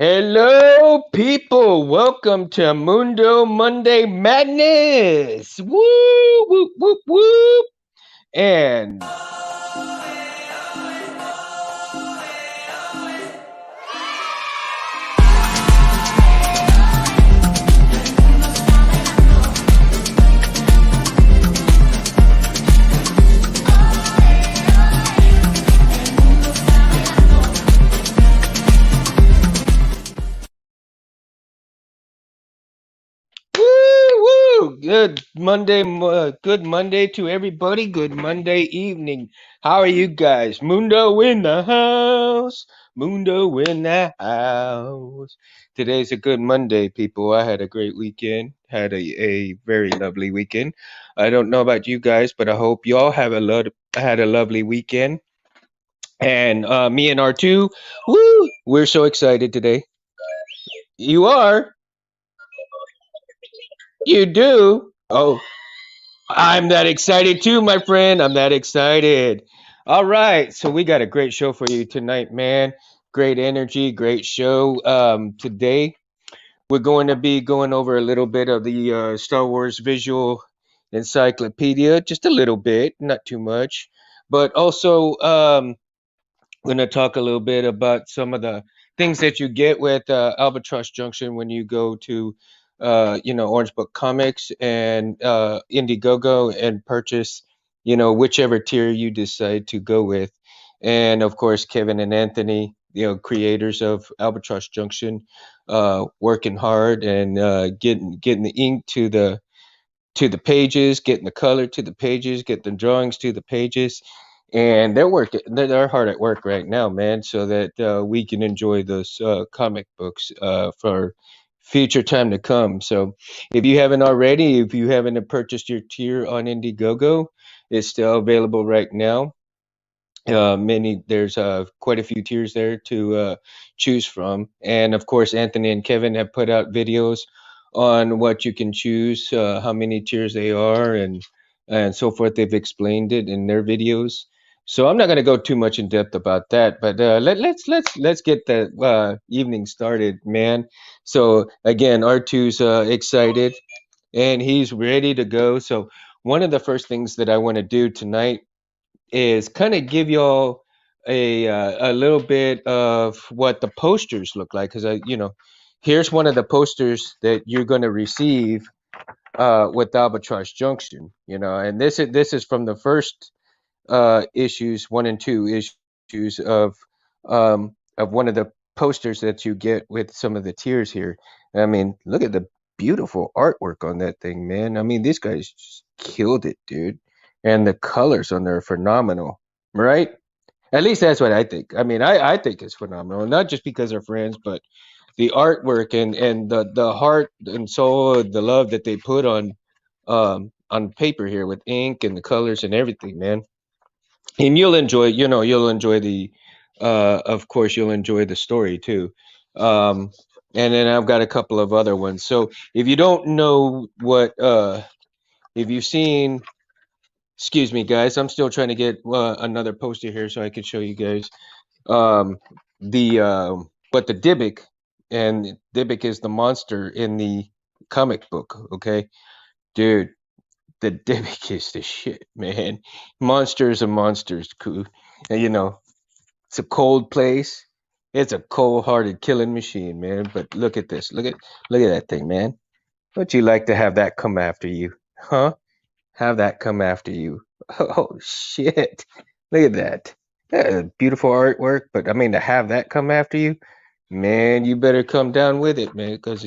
Hello, people. Welcome to Mundo Monday Madness. Woo, whoop, whoop, whoop. And woo, woo. Good Monday to everybody. Good Monday evening. How are you guys? Mundo in the house. Mundo in the house. Today's a good Monday, people. I had a great weekend. Had a very lovely weekend. I don't know about you guys, but I hope y'all had a lovely weekend. And me and R2, woo, we're so excited today. You are? You do? Oh, I'm that excited too, my friend. I'm that excited. All right, so we got a great show for you tonight, man. Great energy, great show. Today we're going to be going over a little bit of the Star Wars visual encyclopedia, just a little bit, not too much, but also going to talk a little bit about some of the things that you get with Albatross Junction when you go to, Orange Book Comics and Indiegogo and purchase, whichever tier you decide to go with. And of course, Kevin and Anthony, creators of Albatross Junction, working hard and getting the ink to the pages, getting the color to the pages, getting the drawings to the pages, and they're hard at work right now, man, so that we can enjoy those comic books for future time to come. So if you haven't purchased your tier on Indiegogo, it's still available right now. There's quite a few tiers there to choose from, and of course Anthony and Kevin have put out videos on what you can choose, how many tiers they are, and so forth. They've explained it in their videos, so I'm not going to go too much in depth about that, but let's get the evening started, man. So again, R2's excited and he's ready to go. So one of the first things that I want to do tonight is kind of give y'all a little bit of what the posters look like, because here's one of the posters that you're going to receive with Albatross Junction, and this is from the first issues, 1 and 2 issues of one of the posters that you get with some of the tiers here. I mean, look at the beautiful artwork on that thing, man. I mean, these guys just killed it, dude. And the colors on there are phenomenal, right? At least that's what I think. I mean, I think it's phenomenal, not just because they're friends, but the artwork and the heart and soul, the love that they put on paper here with ink and the colors and everything, man. And you'll enjoy the of course you'll enjoy the story too. um and then I've got a couple of other ones. So if you don't know what if you've seen, excuse me guys, I'm still trying to get another poster here so I can show you guys um the but the Dybbuk, and Dybbuk is the monster in the comic book, okay, dude. The Dybbuk is the shit, man. Monsters are monsters, cool. And it's a cold place. It's a cold-hearted killing machine, man. But look at this. Look at that thing, man. Would you like to have that come after you? Huh? Have that come after you. Oh shit. Look at that. Beautiful artwork, but I mean to have that come after you, man, you better come down with it, man, because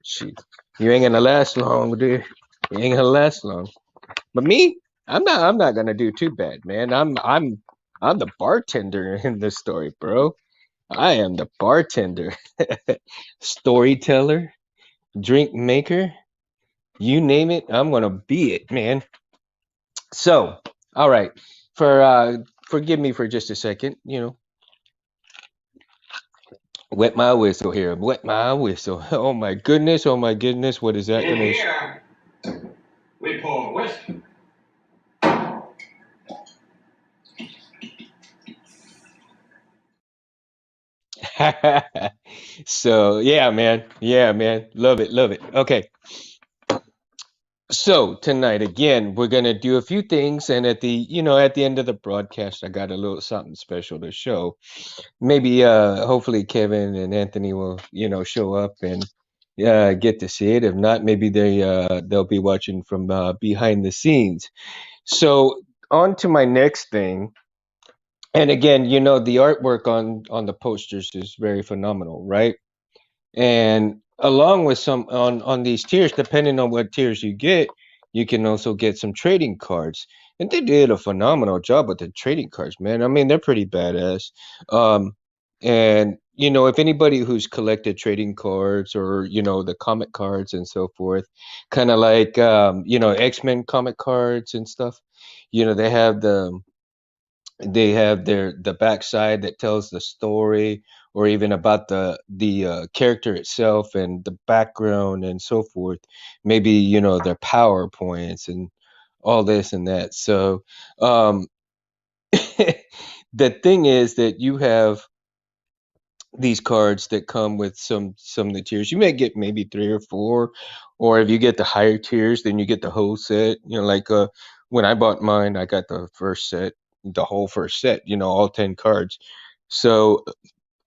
shit, you ain't gonna last long, dude. You ain't gonna last long. But me, I'm not gonna do too bad, man. I'm the bartender in this story, bro. I am the bartender, storyteller, drink maker, you name it, I'm gonna be it, man. So, all right, for forgive me for just a second, wet my whistle here, wet my whistle. Oh my goodness, what is that In gonna? here, we pour whiskey. So yeah, man. Yeah, man. Love it. Love it. Okay. So tonight again, we're gonna do a few things, and at the end of the broadcast, I got a little something special to show. Maybe hopefully Kevin and Anthony will, show up and get to see it. If not, maybe they'll be watching from behind the scenes. So on to my next thing. And again, the artwork on the posters is very phenomenal, right? And along with some on these tiers, depending on what tiers you get, you can also get some trading cards. And they did a phenomenal job with the trading cards, man. I mean, they're pretty badass. Um, and if anybody who's collected trading cards or the comic cards and so forth, kind of like X-Men comic cards and stuff, they have the backside that tells the story or even about the character itself and the background and so forth, maybe their powerpoints and all this and that. So um the thing is that you have these cards that come with some of the tiers. You may get maybe three or four, or if you get the higher tiers, then you get the whole set. Like when I bought mine, I got the first set, the whole first set. All 10 cards. So,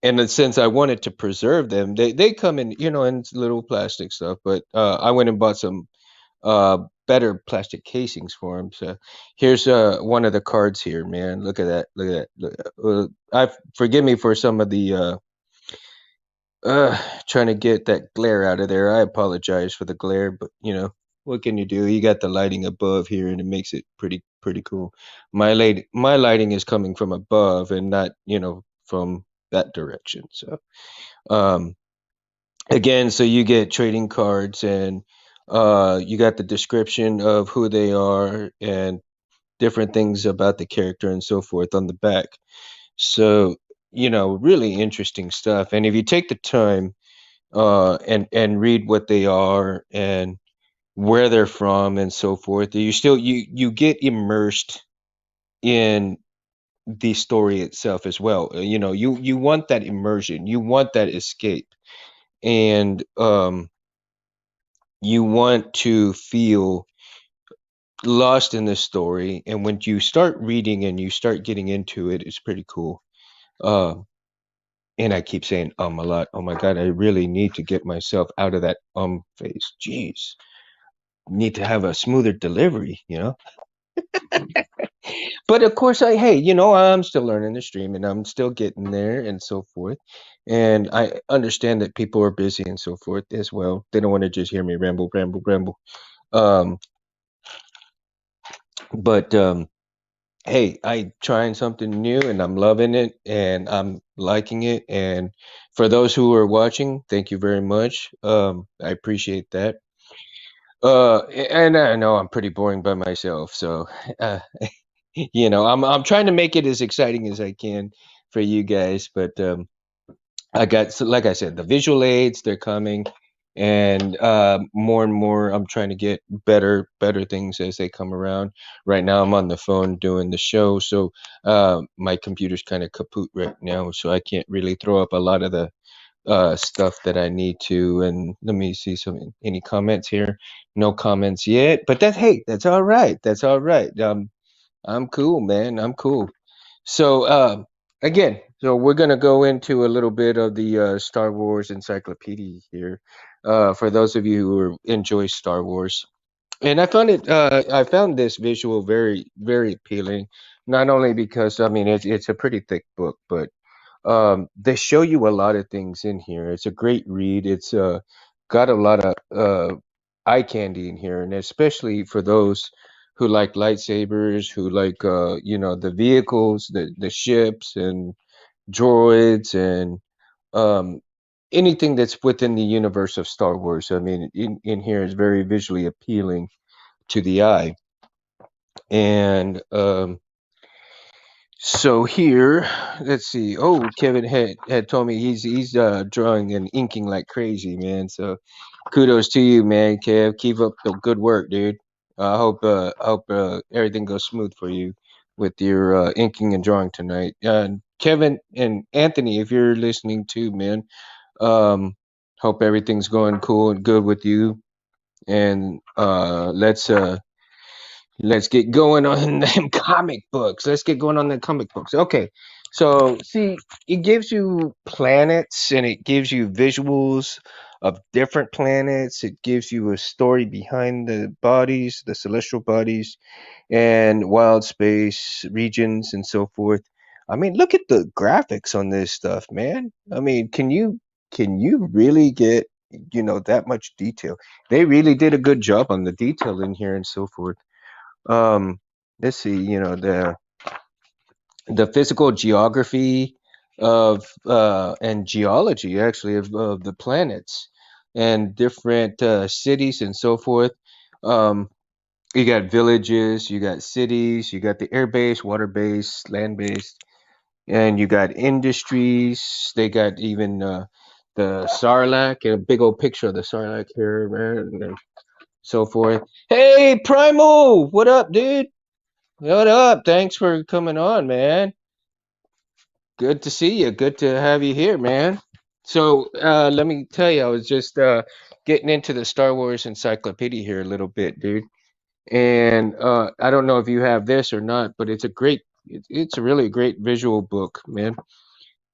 and then since I wanted to preserve them, they come in in little plastic stuff. But I went and bought some better plastic casings for them. So here's one of the cards here, man. Look at that. Look at that. I forgive me for some of the trying to get that glare out of there. I apologize for the glare, but what can you do? You got the lighting above here, and it makes it pretty cool. My lighting is coming from above and not from that direction. So um, again, so you get trading cards, and you got the description of who they are and different things about the character and so forth on the back. So really interesting stuff. And if you take the time and read what they are and where they're from and so forth, you get immersed in the story itself as well. You want that immersion, you want that escape, and you want to feel lost in the story. And when you start reading and you start getting into it, it's pretty cool. Um, and I keep saying a lot. Oh my God, I really need to get myself out of that phase. Jeez. Need to have a smoother delivery. But of course, hey, I'm still learning the stream and I'm still getting there and so forth. And I understand that people are busy and so forth as well. They don't want to just hear me ramble, ramble, ramble. Um, but hey, I trying something new and I'm loving it and I'm liking it. And for those who are watching, thank you very much. I appreciate that. And I know I'm pretty boring by myself, so uh, I'm trying to make it as exciting as I can for you guys. But I got, so like I said, the visual aids, they're coming, and more and more I'm trying to get better things as they come around. Right now I'm on the phone doing the show, so my computer's kind of kaput right now, so I can't really throw up a lot of the stuff that I need to. And let me see any comments here. No comments yet, but hey, that's all right. That's all right. I'm cool, man. I'm cool. So again, so we're gonna go into a little bit of the Star Wars encyclopedia here. For those of you who enjoy Star Wars, and I found this visual very very appealing. Not only because I mean it's a pretty thick book, but they show you a lot of things in here. It's a great read. It's got a lot of eye candy in here, and especially for those who like lightsabers, who like the vehicles, the ships and droids and um anything that's within the universe of Star Wars. I mean, in here is very visually appealing to the eye. And so here, let's see. Oh, Kevin had told me he's drawing and inking like crazy, man. So kudos to you, man, Kev. Keep up the good work, dude. I hope everything goes smooth for you with your inking and drawing tonight. Kevin and Anthony, if you're listening too, man, um, hope everything's going cool and good with you. And let's get going on them comic books. Let's get going on the comic books. Okay. So, see, it gives you planets and it gives you visuals of different planets. It gives you a story behind the bodies, the celestial bodies, and wild space regions and so forth. I mean, look at the graphics on this stuff, man. I mean, can you really get, that much detail? They really did a good job on the detail in here and so forth. um let's see, the physical geography of and geology actually of the planets and different cities and so forth. You got villages, you got cities, you got the air base, water base, land base, and you got industries. They got even the sarlacc, and a big old picture of the sarlacc here, man, and so forth. Hey, Primal, what up, dude? What up? Thanks for coming on, man. Good to see you. Good to have you here, man. So, let me tell you, I was just getting into the Star Wars encyclopedia here a little bit, dude. And I don't know if you have this or not, but it's a really great visual book, man.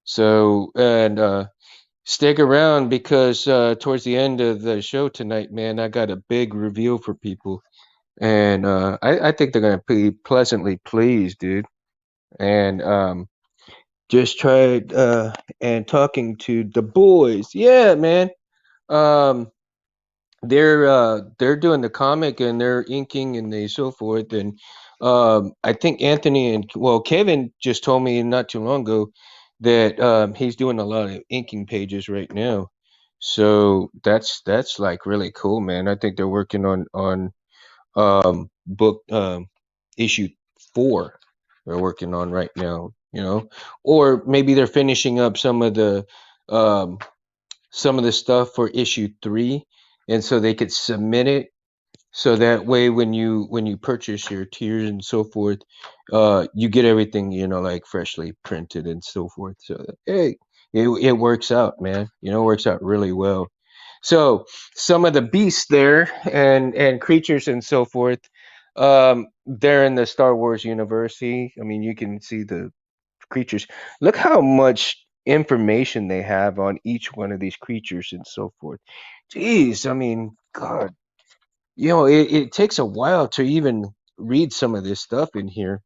So, and stick around because towards the end of the show tonight, man, I got a big reveal for people. And I think they're going to be pleasantly pleased, dude. And just tried and talking to the boys. Yeah, man. Um, they're doing the comic and they're inking and they so forth. And I think Anthony and well Kevin just told me not too long ago that he's doing a lot of inking pages right now. So that's like really cool, man. I think they're working on book issue 4 they're working on right now, or maybe they're finishing up um some of the stuff for issue 3, and so they could submit it, so that way when you purchase your tiers and so forth, you get everything, like freshly printed and so forth. So hey, it works out, man. It works out really well. So some of the beasts there and creatures and so forth, they're in the Star Wars university. I mean, you can see the creatures. Look how much information they have on each one of these creatures and so forth. Jeez, I mean, God, it takes a while to even read some of this stuff in here.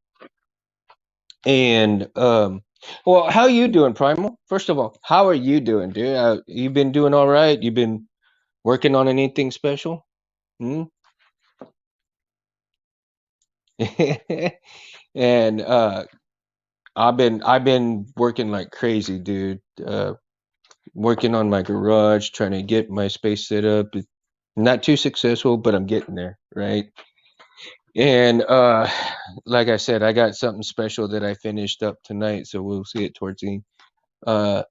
And well, how you doing, Primal? First of all, how are you doing, dude? You been doing all right? You been working on anything special? Hmm? And I've been working like crazy, dude. Working on my garage, trying to get my space set up. Not too successful, but I'm getting there, right? And like I said, I got something special that I finished up tonight, so we'll see it towards the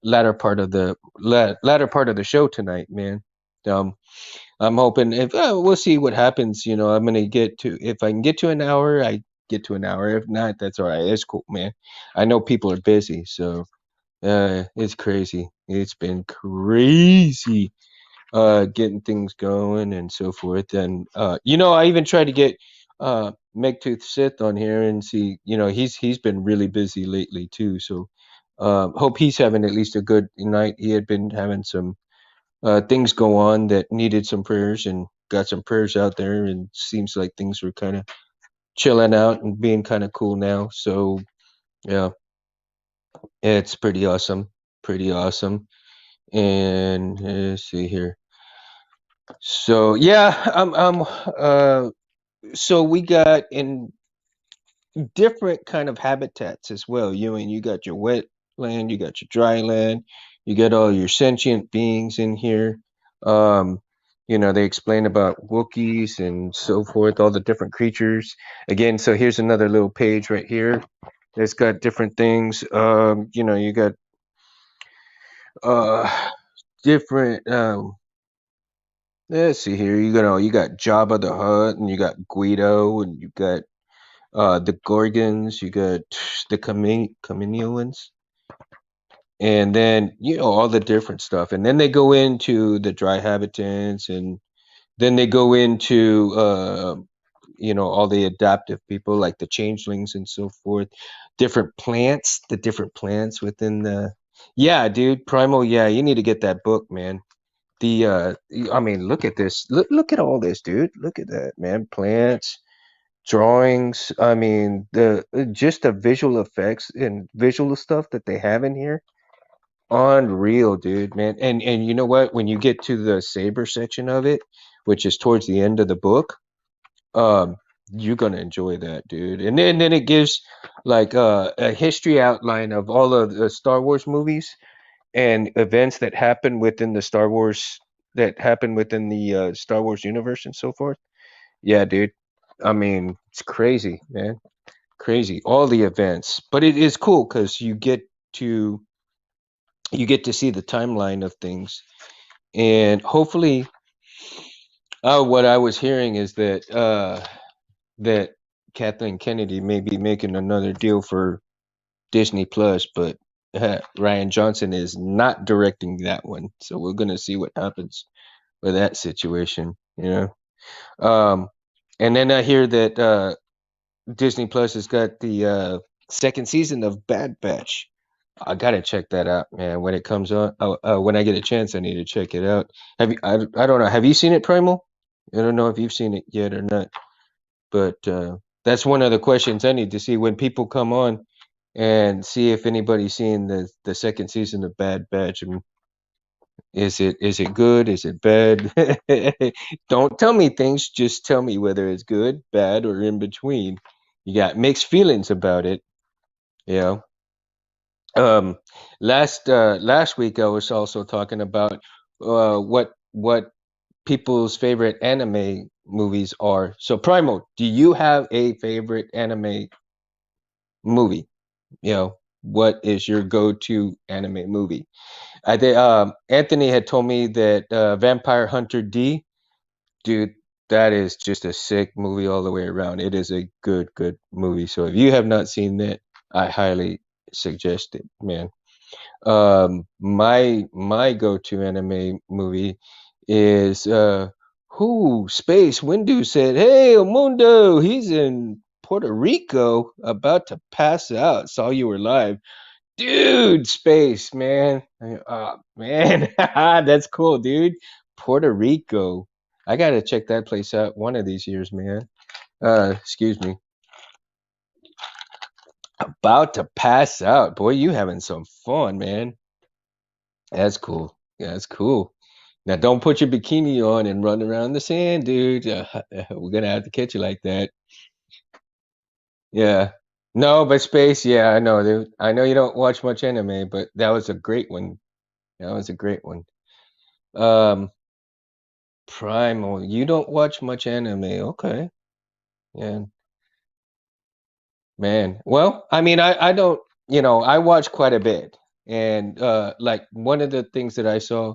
latter part of the show tonight, man. Um, I'm hoping if we'll see what happens. I'm gonna get to if I can get to an hour, I get to an hour. If not, that's all right. It's cool, man. I know people are busy, so it's crazy. It's been crazy getting things going and so forth. And I even tried to get Megtooth Sith on here and see. He's been really busy lately too. So hope he's having at least a good night. He had been having some things go on that needed some prayers and got some prayers out there. And seems like things were kind of chilling out and being kind of cool now. So yeah, it's pretty awesome. Pretty awesome. And let's see here. So yeah, so we got in different kind of habitats as well. You got your wet land, you got your dry land, you got all your sentient beings in here. Um, they explain about Wookiees and so forth, all the different creatures. Again, so here's another little page right here. It's got different things. You got uh different let's see here. You got Jabba the Hutt, and you got Guido, and you got the Gorgons, you got the chameleons. and then all the different stuff, and then they go into the dry habitants, and then they go into all the adaptive people like the changelings and so forth, the different plants within the. Yeah, dude, Primal. Yeah, you need to get that book, man. I mean, look at this. Look at all this, dude. Look at that, man. Plants, drawings. I mean, the just the visual effects and visual stuff that they have in here. Unreal, dude, man. And you know what? When you get to the saber section of it, which is towards the end of the book, um, you're gonna enjoy that, dude. And then it gives like a history outline of all of the Star Wars movies and events that happen within the Star Wars universe and so forth. Yeah, dude. I mean, it's crazy, man. Crazy. All the events. But it is cool because you get to see the timeline of things. And hopefully what I was hearing is that Kathleen Kennedy may be making another deal for Disney Plus, but Ryan Johnson is not directing that one. So we're gonna see what happens with that situation, Um, and then I hear that Disney Plus has got the second season of Bad Batch. I gotta check that out, man. When it comes on, when I get a chance, I need to check it out. Have you? I don't know. Have you seen it, Primal? I don't know if you've seen it yet or not, but that's one of the questions I need to see when people come on and see if anybody's seen the second season of Bad Batch. And is it good? Is it bad? Don't tell me things. Just tell me whether it's good, bad, or in between. You got mixed feelings about it, you know. Um, last week I was also talking about what people's favorite anime movies are. So Primo, do you have a favorite anime movie? What is your go-to anime movie? I think Anthony had told me that Vampire Hunter D, dude, that is just a sick movie all the way around. It is a good movie. So if you have not seen that, I highly suggest it, man. My go-to anime movie is who Space Windu said, "Hey, Mundo, he's in Puerto Rico, about to pass out. Saw you were live, dude. Space, man. Man, that's cool, dude. Puerto Rico. I gotta check that place out one of these years, man. Excuse me. About to pass out, boy. You having some fun, man. That's cool. Yeah, that's cool. Now, don't put your bikini on and run around in the sand, dude. We're gonna have to catch you like that. Yeah. No, but Space, yeah, I know, dude. I know you don't watch much anime, but that was a great one. That was a great one. Um, Primal, you don't watch much anime. Okay. Yeah, man. Well, I mean, I don't, I watch quite a bit. And like one of the things that I saw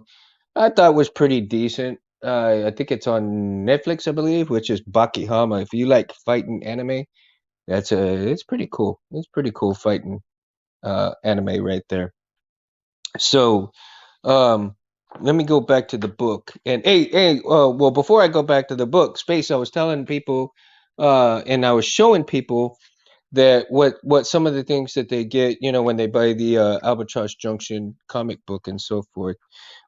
I thought was pretty decent. I think it's on Netflix, I believe, which is Bakihama. If you like fighting anime, it's pretty cool. It's pretty cool fighting anime right there. So, um, let me go back to the book. And hey, well, before I go back to the book, Space, I was telling people, and I was showing people that what some of the things that they get, when they buy the Albatross Junction comic book and so forth,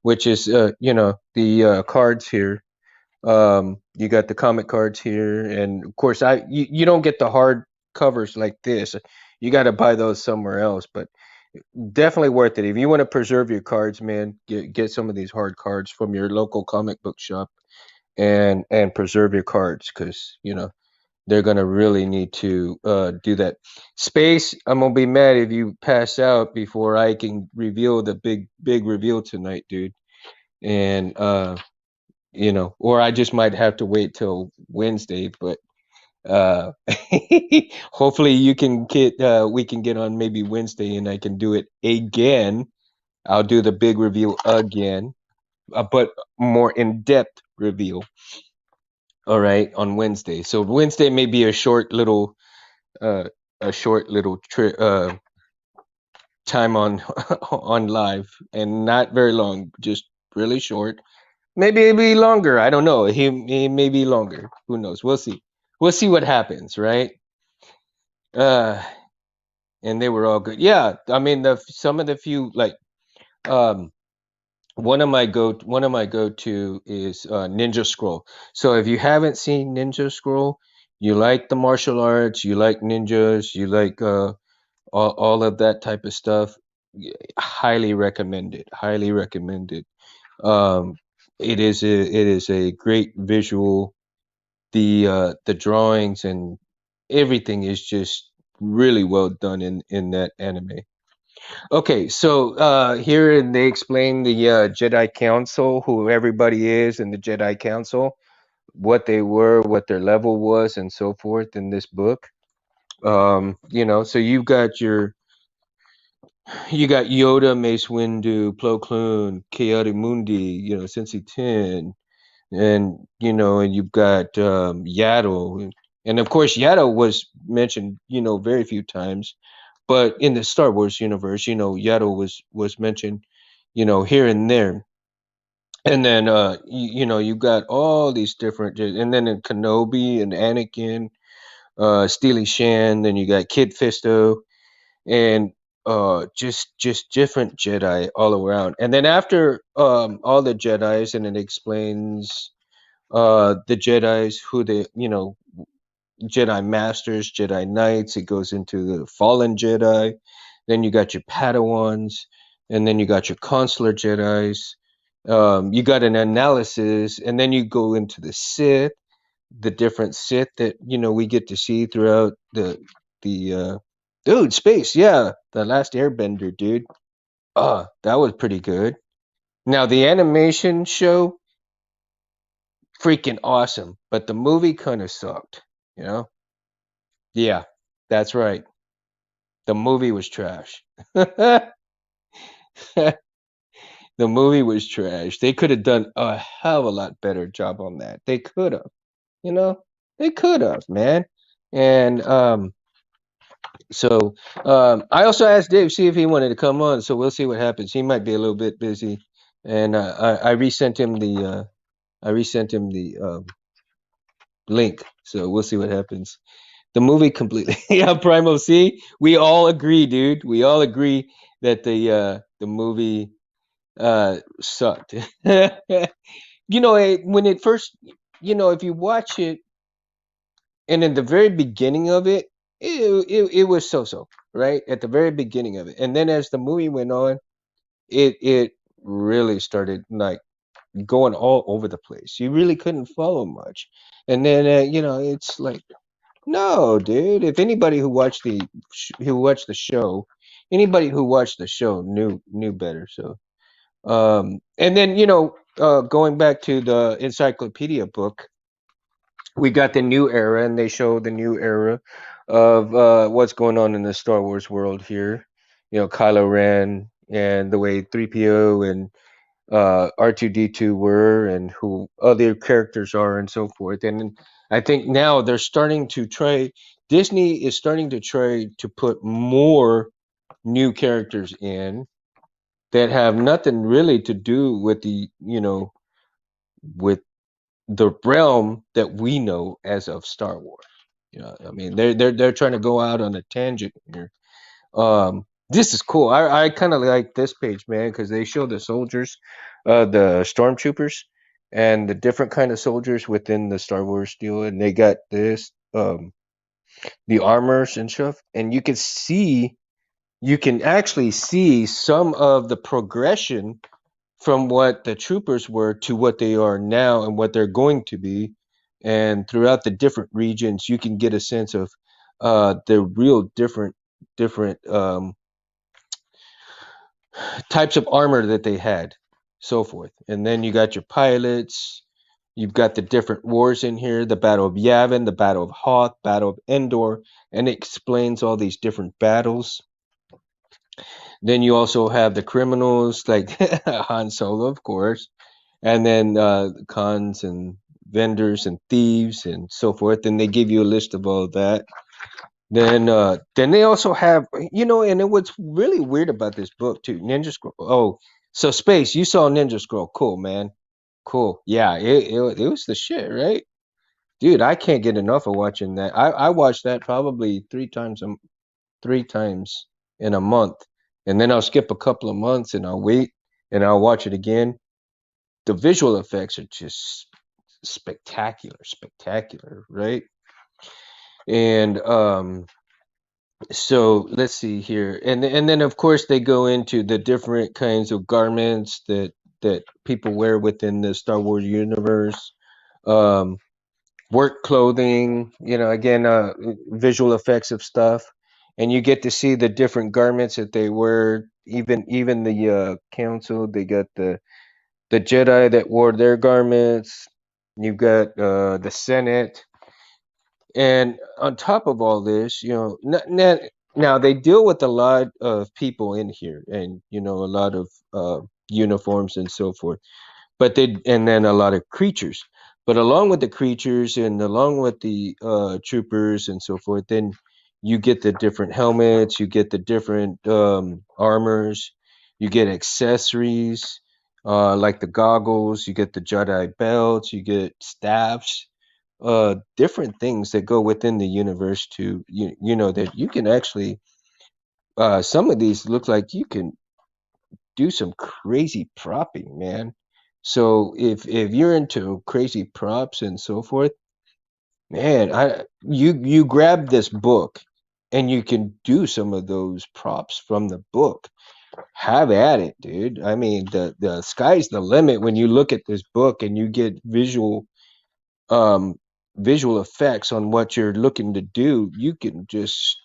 which is the cards here. You got the comic cards here, and of course you don't get the hard covers like this. You got to buy those somewhere else, but definitely worth it if you want to preserve your cards, man. Get some of these hard cards from your local comic book shop and preserve your cards because they're gonna really need to do that. Space, I'm gonna be mad if you pass out before I can reveal the big reveal tonight, dude. And or I just might have to wait till Wednesday, but uh hopefully you can get we can get on maybe Wednesday and I can do it again. I'll do the big reveal again, but more in-depth reveal. All right, on Wednesday. So Wednesday may be uh a short little trip time on on live, and not very long, just really short. Maybe it'll be longer. I don't know. He may be longer. Who knows? We'll see. We'll see what happens, right? Uh, and they were all good. Yeah, I mean the some of the few like um one of my go to is Ninja Scroll. So if you haven't seen Ninja Scroll, you like the martial arts, you like ninjas, you like all of that type of stuff, highly recommended. Highly recommended. Um, it is a great visual. The drawings and everything is just really well done in that anime. Okay, so here they explain the Jedi Council, who everybody is in the Jedi Council, what they were, what their level was, and so forth in this book. So you got Yoda, Mace Windu, Plo Koon, Coyote Mundi, Sensei Ten, and and you've got Yaddle, and of course Yaddle was mentioned, very few times, but in the Star Wars universe, Yaddle was mentioned, here and there, and then you got all these different, and then in Kenobi and Anakin, Steely Shan, then you got Kid Fisto, and just different Jedi all around, and then after all the Jedis, and it explains the Jedi's, who they, Jedi Masters, Jedi Knights. It goes into the Fallen Jedi. Then you got your Padawans, and then you got your Consular Jedi's. You got an analysis, and then you go into the Sith, the different Sith that we get to see throughout the dude space. Yeah, the Last Airbender, dude. That was pretty good. Now the animation show, freaking awesome, but the movie kind of sucked. You know? Yeah, that's right. The movie was trash. The movie was trash. They could have done a hell of a lot better job on that. They could have, you know, they could have, man. And I also asked Dave see if he wanted to come on. So we'll see what happens. He might be a little bit busy, and I resent him the link. So we'll see what happens. The movie completely. Yeah, Primo. See, we all agree, dude. We all agree that the movie sucked. When it first, if you watch it, and in the very beginning of it, it was so, right? At the very beginning of it, and then as the movie went on, it really started like going all over the place. You really couldn't follow much, and then it's like, no, dude. If anybody who watched the show, anybody who watched the show knew better. So, and then going back to the encyclopedia book, we got the new era, and they show the new era of what's going on in the Star Wars world here. Kylo Ren and the way 3PO and R2D2 were, and who other characters are, and so forth. And I think now they're starting to try. Disney is starting to try to put more new characters in that have nothing really to do with with the realm that we know as of Star Wars. I mean, they're trying to go out on a tangent here. This is cool. I kind of like this page, man, because they show the soldiers, the stormtroopers, and the different kind of soldiers within the Star Wars deal, and they got this, the armors and stuff, and you can actually see some of the progression from what the troopers were to what they are now and what they're going to be, and throughout the different regions, you can get a sense of the real different types of armor that they had, so forth. And then you got your pilots. You've got the different wars in here: the Battle of Yavin, the Battle of Hoth, Battle of Endor, and it explains all these different battles. Then you also have the criminals like Han Solo, of course, and then cons and vendors and thieves and so forth. And they give you a list of all that. Then they also have, and it what's really weird about this book too, Ninja Scroll. Oh, so Space, you saw Ninja Scroll. Cool, man. Cool. Yeah, it was the shit, right? Dude, I can't get enough of watching that. I watched that probably three times in a month. And then I'll skip a couple of months and I'll wait and I'll watch it again. The visual effects are just spectacular, spectacular, right? And so let's see here. And then of course they go into the different kinds of garments that people wear within the Star Wars universe. Um Work clothing, again, visual effects of stuff, and you get to see the different garments that they wear. Even the council, they got the Jedi that wore their garments. You've got the Senate, and on top of all this, now they deal with a lot of people in here, and a lot of uniforms and so forth, and then a lot of creatures. But along with the creatures and along with the troopers and so forth, then you get the different helmets, you get the different armors, you get accessories, like the goggles, you get the Jedi belts, you get staffs, different things that go within the universe to that you can actually, some of these look like you can do some crazy propping, man. So if you're into crazy props and so forth, man, you grab this book and you can do some of those props from the book. Have at it, dude. I mean, the sky's the limit when you look at this book and you get um visual effects on what you're looking to do. You can just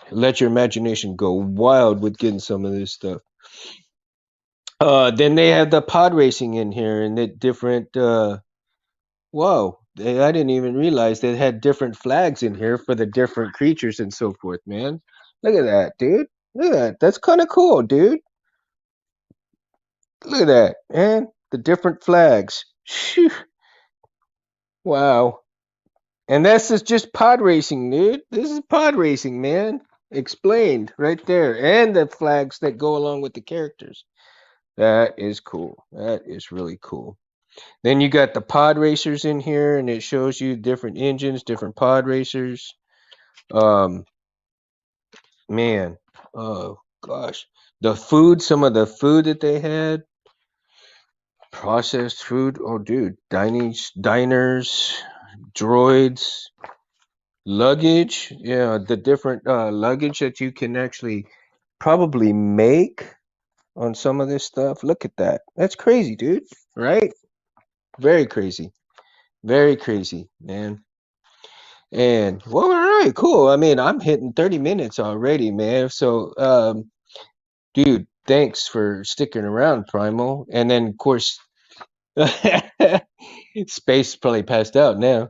let your imagination go wild with getting some of this stuff. Then they have the pod racing in here and the different. Whoa, I didn't even realize they had different flags in here for the different creatures and so forth, man. Look at that, dude. Look at that. That's kind of cool, dude. Look at that, man. The different flags. Phew. Wow. And this is just pod racing, dude. This is pod racing, man. Explained right there. And the flags that go along with the characters. That is cool. That is really cool. Then you got the pod racers in here, and it shows you different engines, different pod racers. Um, man, oh gosh, the food, some of the food that they had, processed food. Oh, dude, diners, droids, luggage. Yeah, the different luggage that you can actually probably make on some of this stuff. Look at that. That's crazy, dude. Right? Very crazy. Very crazy, man. And well, all right, cool. I mean, I'm hitting 30 minutes already, man. So, dude, thanks for sticking around, Primal. And then, of course, Space probably passed out now.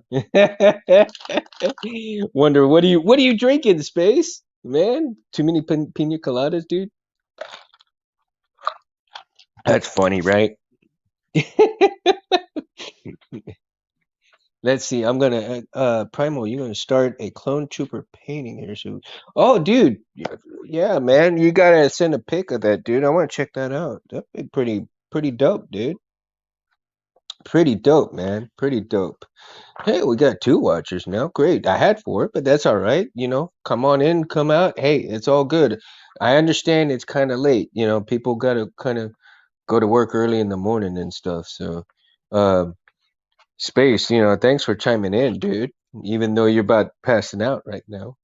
Wonder what are you drinking, Space? Man, too many pina coladas, dude. That's funny, right? Let's see. I'm gonna Primal, you're gonna start a clone trooper painting here soon. Oh, dude, yeah, man, you gotta send a pic of that, dude. I want to check that out. That'd be pretty dope, dude. Pretty dope, man. Pretty dope. Hey, we got two watchers now. Great. I had four, but that's all right. Come on in, come out. Hey, it's all good. I understand it's kind of late. People gotta kind of go to work early in the morning and stuff. So, um, Space, thanks for chiming in, dude. Even though you're about passing out right now.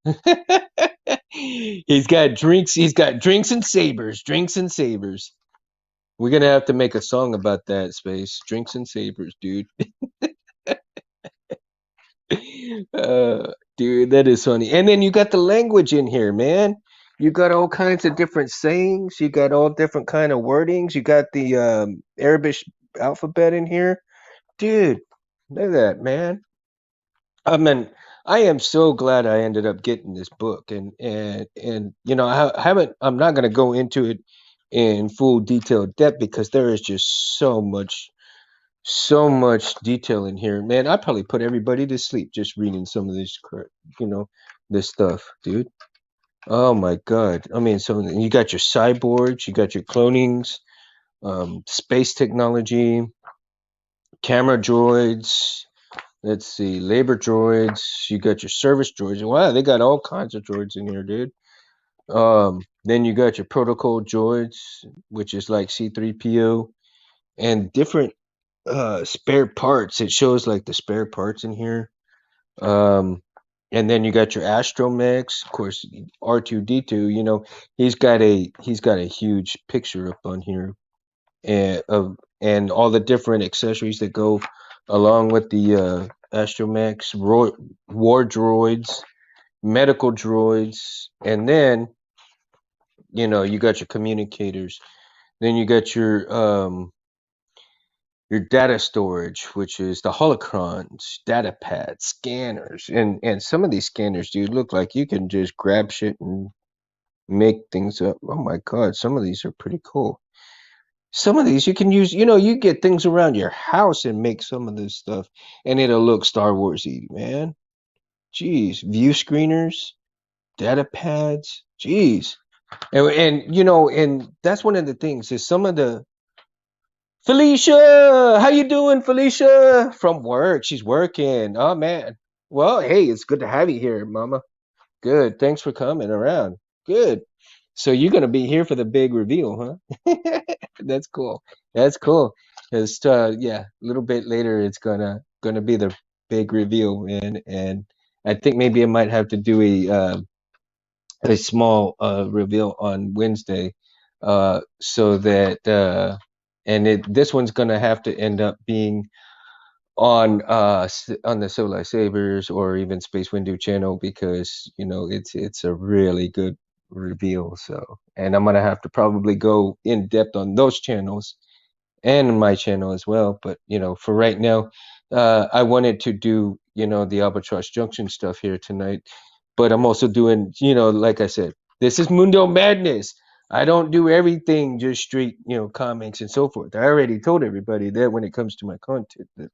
He's got drinks and sabers, drinks and sabers. We're gonna have to make a song about that, Space. Drinks and sabers, dude. Dude, that is funny. And then you got the language in here, man. You got all kinds of different sayings. You got all different kind of wordings. You got the Arabic alphabet in here, dude. Look at that, man. I mean, I am so glad I ended up getting this book, and I haven't. I'm not going to go into it in full detailed depth because there is just so much detail in here, man. I probably put everybody to sleep just reading some of this, you know, this stuff, dude. Oh my god. I mean, so you got your cyborgs, you got your clonings, space technology, camera droids. Let's see, labor droids. You got your service droids. Wow, they got all kinds of droids in here, dude. Then you got your protocol droids, which is like C3PO, and different spare parts. It shows like the spare parts in here. Um, and then you got your astromechs, of course, R2D2. You know, he's got a huge picture up on here, and all the different accessories that go along with the astromechs, war droids, medical droids, and then you got your communicators. Then you got your data storage, which is the holocrons, data pads, scanners, and some of these scanners, dude, look like you can just grab shit and make things up. Oh my god, some of these are pretty cool. Some of these you can use, you get things around your house and make some of this stuff, and it'll look Star Warsy, man. Jeez, view screeners, data pads, jeez, and that's one of the things is some of the Felicia, how you doing, Felicia? From work. She's working. Oh man. Well, hey, it's good to have you here, Mama. Good. Thanks for coming around. Good. So you're gonna be here for the big reveal, huh? That's cool. That's cool. Cause yeah, a little bit later it's gonna be the big reveal, man. And I think maybe I might have to do a small reveal on Wednesday, so that this one's gonna have to end up being on the Solar Sabers or even Space Window channel because it's a really good reveal. So, and I'm gonna have to probably go in depth on those channels and my channel as well. But for right now, I wanted to do the Albatross Junction stuff here tonight, but I'm also doing like I said, this is Mundo Madness. I don't do everything just straight comics and so forth. I already told everybody that when it comes to my content that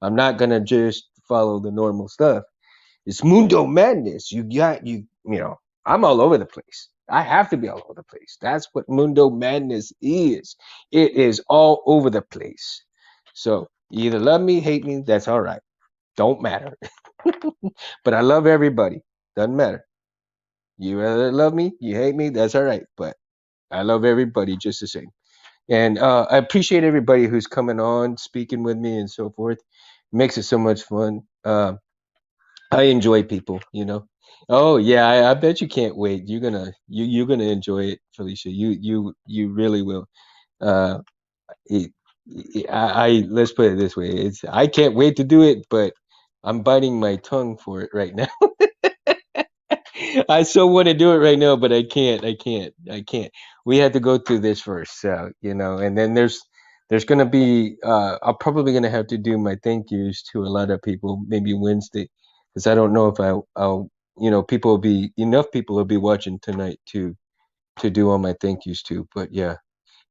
I'm not gonna just follow the normal stuff. It's Mundo Madness. I'm all over the place. I have to be all over the place. That's what Mundo Madness is. It is all over the place. So you either love me, hate me, that's all right. Don't matter. But I love everybody. Doesn't matter. You either love me, you hate me, that's all right. But I love everybody just the same. And I appreciate everybody who's coming on, speaking with me, and so forth. Makes it so much fun. I enjoy people. Oh yeah, I bet you can't wait. You're gonna enjoy it, Felicia. You really will. Uh, it, let's put it this way. I can't wait to do it, but I'm biting my tongue for it right now. I so want to do it right now, but I can't. I can't. We had to go through this first, and then there's gonna be. I'm probably gonna have to do my thank yous to a lot of people, maybe Wednesday, because I don't know if I'll people will be enough people will be watching tonight to do all my thank yous to. But yeah,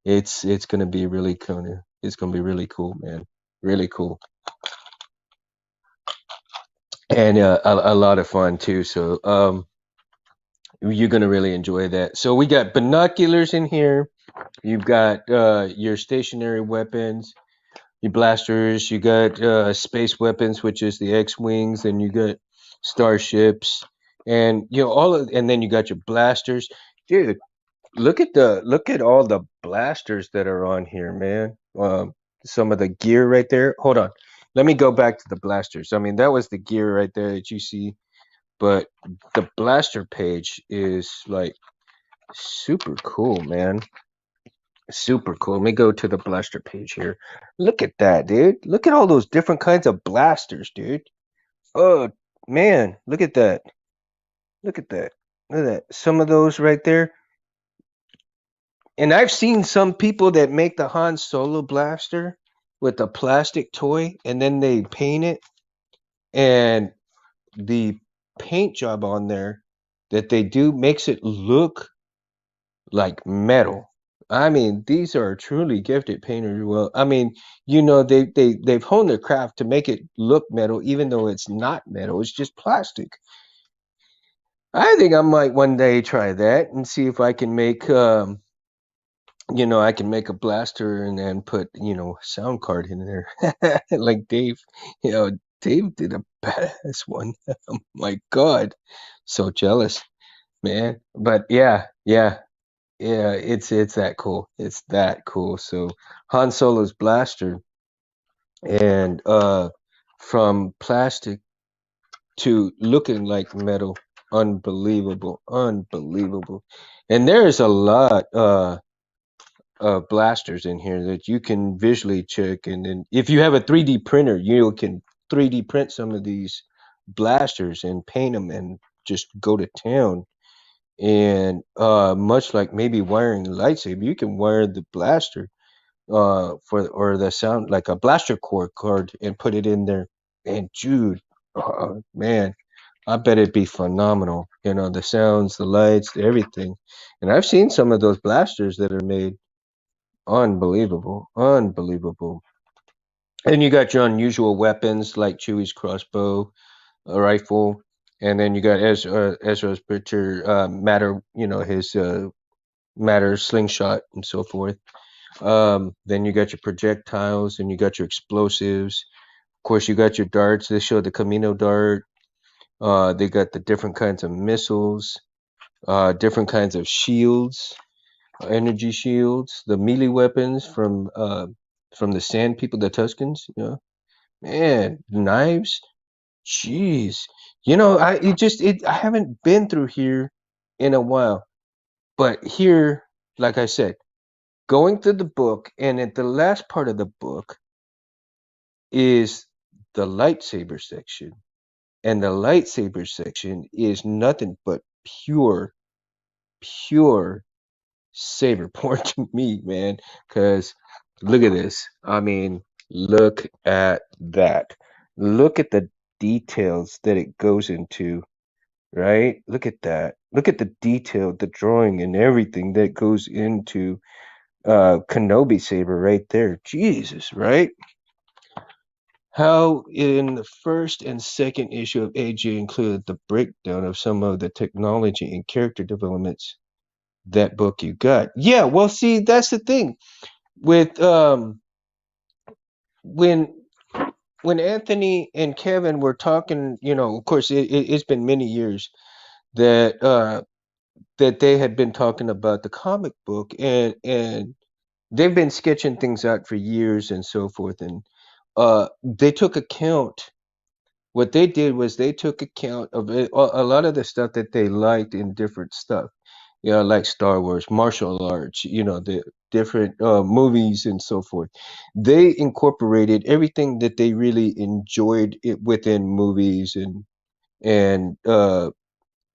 it's gonna be really cool. It's gonna be really cool, man. Really cool, and a lot of fun too. So you're gonna really enjoy that. So we got binoculars in here. You've got your stationary weapons, your blasters. You got space weapons, which is the X-wings, and you got starships, and and then you got your blasters, dude. Look at all the blasters that are on here, man. Some of the gear right there. Hold on, let me go back to the blasters. I mean, that was the gear right there that you see, but the blaster page is like super cool, man. Super cool. Let me go to the blaster page here. Look at that, dude. Look at all those different kinds of blasters, dude. Oh, man. Look at that. Look at that. Look at that. Some of those right there. And I've seen some people that make the Han Solo blaster with a plastic toy and then they paint it. And the paint job on there that they do makes it look like metal. I mean, these are truly gifted painters. Well, I mean, they've honed their craft to make it look metal, even though it's not metal. It's just plastic. I think I might one day try that and see if I can make I can make a blaster and then put, sound card in there. Like Dave, you know, Dave did a badass one. Oh my God. So jealous, man. But yeah, it's that cool. It's that cool. So Han Solo's blaster and from plastic to looking like metal. Unbelievable. Unbelievable. And there's a lot blasters in here that you can visually check. And then if you have a 3D printer, you can 3D print some of these blasters and paint them and just go to town. And much like maybe wiring a lightsaber, you can wire the blaster for or the sound like a blaster core card and put it in there. And Jude, man, I bet it'd be phenomenal. The sounds, the lights, everything. And I've seen some of those blasters that are made. Unbelievable, unbelievable. And you got your unusual weapons like Chewie's crossbow, a rifle, and then you got Ezra's picture, matter, his matter slingshot and so forth. Then you got your projectiles and you got your explosives. Of course, you got your darts. They show the Camino dart. They got the different kinds of missiles, different kinds of shields, energy shields, the melee weapons from the Sand People, the Tuscans. Man, knives. Jeez, I haven't been through here in a while, but here, like I said, going through the book, and at the last part of the book is the lightsaber section, and the lightsaber section is nothing but pure saber porn to me, man. Because look at this. I mean, look at that. Look at the details that it goes into, right? Look at that. Look at the detail, the drawing, and everything that goes into Kenobi saber right there. Jesus, right? How in the first and second issue of AJ included the breakdown of some of the technology and character developments that book you got. Yeah, well, see, that's the thing with when Anthony and Kevin were talking. Of course, it's been many years that that they had been talking about the comic book, and they've been sketching things out for years and so forth. And they took account. What they did was they took account of a lot of the stuff that they liked in different stuff. Like Star Wars, martial arts, the different movies and so forth. They incorporated everything that they really enjoyed it within movies and uh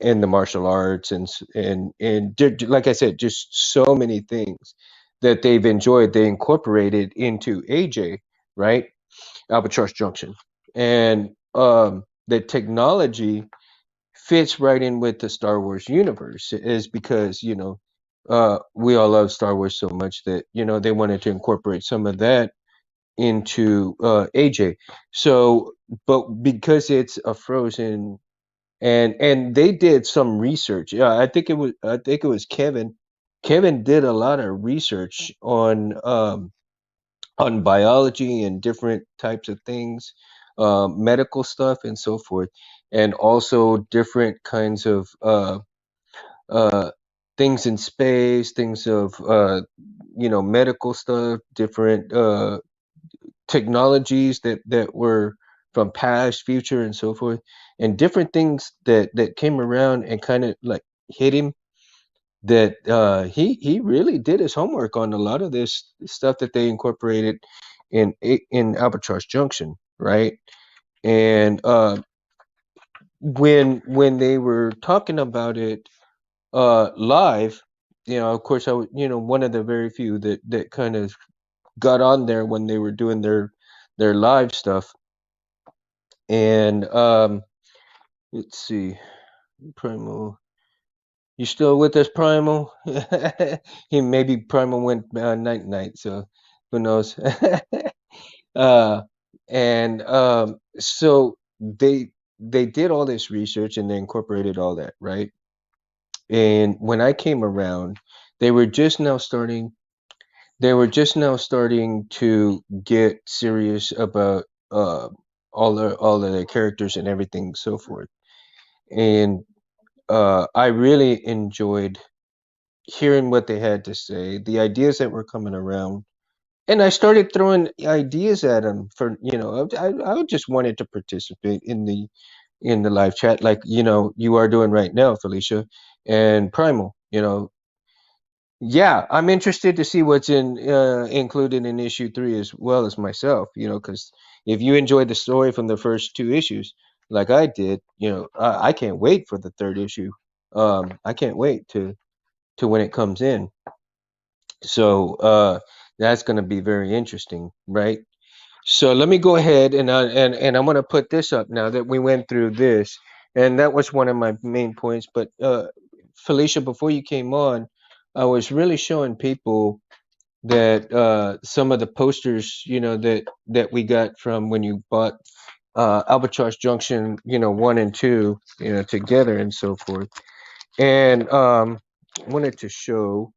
and the martial arts and like I said, just so many things that they've enjoyed. They incorporated into AJ, right? Albatross Junction, and the technology fits right in with the Star Wars universe is because we all love Star Wars so much that they wanted to incorporate some of that into AJ. So, but because it's a frozen and they did some research. Yeah, I think it was Kevin. Kevin did a lot of research on biology and different types of things, medical stuff and so forth, and also different kinds of uh, things in space, things of medical stuff, different technologies that were from past, future, and so forth, and different things that came around and kind of like hit him that he really did his homework on a lot of this stuff that they incorporated in Albatross Junction, right? And when they were talking about it live, of course I was one of the very few that kind of got on there when they were doing their live stuff. And let's see, Primal. You still with us, Primal? He maybe Primal went night night, so who knows? uh, and so they did all this research and they incorporated all that, right? And when I came around, they were just now starting they were just now starting to get serious about all of the characters and everything so forth. And I really enjoyed hearing what they had to say, the ideas that were coming around, and I started throwing ideas at them for I just wanted to participate in the live chat like you are doing right now, Felicia and Primal. Yeah, I'm interested to see what's included in issue 3 as well as myself. Because if you enjoyed the story from the first 2 issues, like I did, I can't wait for the third issue. I can't wait to when it comes in. So that's going to be very interesting, right? So let me go ahead and I'm going to put this up now that we went through this, and that was one of my main points. But Felicia, before you came on, I was really showing people that some of the posters, that we got from when you bought Albatross Junction, 1 and 2, together and so forth. And wanted to show.